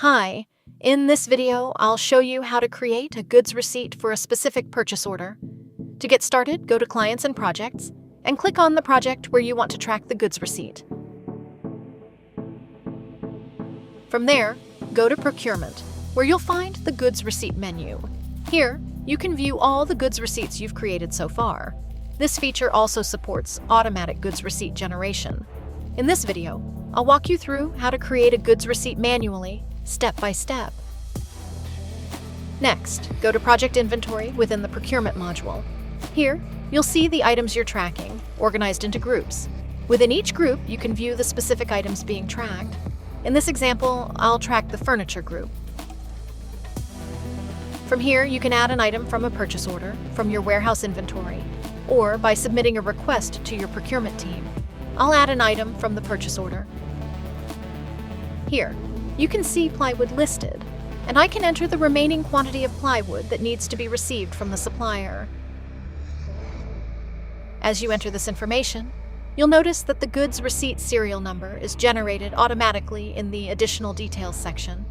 Hi, in this video, I'll show you how to create a goods receipt for a specific purchase order. To get started, go to Clients and Projects, and click on the project where you want to track the goods receipt. From there, go to Procurement, where you'll find the Goods Receipt menu. Here, you can view all the goods receipts you've created so far. This feature also supports automatic goods receipt generation. In this video, I'll walk you through how to create a goods receipt manually, step by step. Next, go to Project Inventory within the Procurement module. Here, you'll see the items you're tracking, organized into groups. Within each group, you can view the specific items being tracked. In this example, I'll track the furniture group. From here, you can add an item from a purchase order, from your warehouse inventory, or by submitting a request to your procurement team. I'll add an item from the purchase order. Here, you can see plywood listed, and I can enter the remaining quantity of plywood that needs to be received from the supplier. As you enter this information, you'll notice that the goods receipt serial number is generated automatically in the Additional Details section.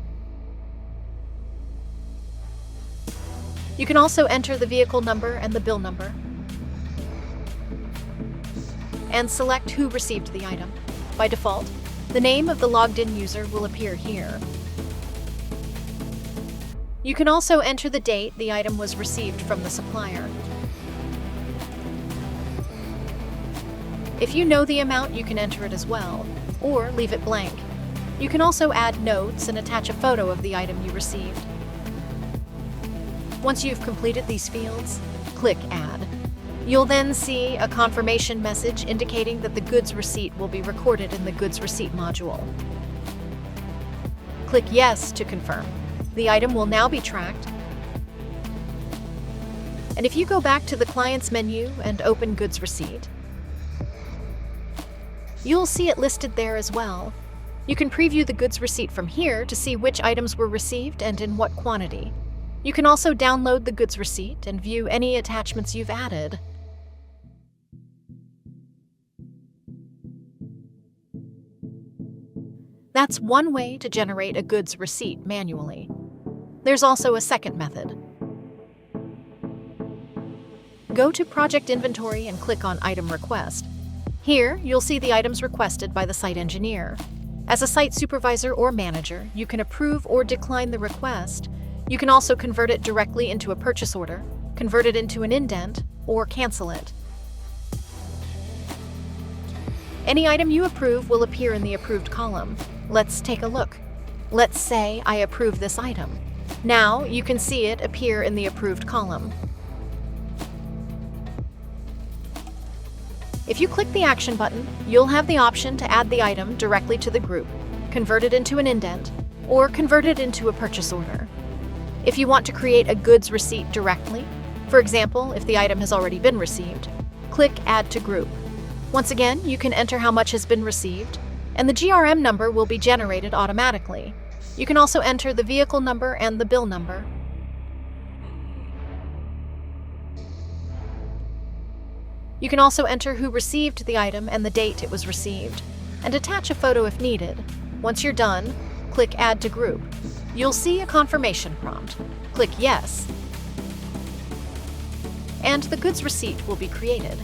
You can also enter the vehicle number and the bill number, and select who received the item. By default, the name of the logged-in user will appear here. You can also enter the date the item was received from the supplier. If you know the amount, you can enter it as well, or leave it blank. You can also add notes and attach a photo of the item you received. Once you've completed these fields, click Add. You'll then see a confirmation message indicating that the goods receipt will be recorded in the Goods Receipt module. Click Yes to confirm. The item will now be tracked. And if you go back to the Clients menu and open Goods Receipt, you'll see it listed there as well. You can preview the goods receipt from here to see which items were received and in what quantity. You can also download the goods receipt and view any attachments you've added. That's one way to generate a goods receipt manually. There's also a second method. Go to Project Inventory and click on Item Request. Here, you'll see the items requested by the site engineer. As a site supervisor or manager, you can approve or decline the request. You can also convert it directly into a purchase order, convert it into an indent, or cancel it. Any item you approve will appear in the Approved column. Let's take a look. Let's say I approve this item. Now you can see it appear in the Approved column. If you click the Action button, you'll have the option to add the item directly to the group, convert it into an indent, or convert it into a purchase order. If you want to create a goods receipt directly, for example, if the item has already been received, click Add to Group. Once again, you can enter how much has been received, and the GRN number will be generated automatically. You can also enter the vehicle number and the bill number. You can also enter who received the item and the date it was received, and attach a photo if needed. Once you're done, click Add to Group. You'll see a confirmation prompt. Click Yes, and the goods receipt will be created.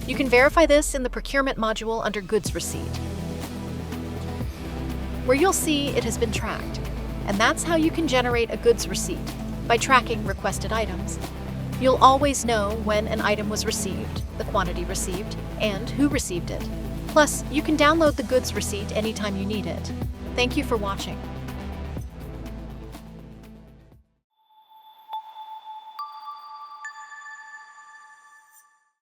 You can verify this in the Procurement module under Goods Receipt, where you'll see it has been tracked. And that's how you can generate a goods receipt, by tracking requested items. You'll always know when an item was received, the quantity received, and who received it. Plus, you can download the goods receipt anytime you need it. Thank you for watching.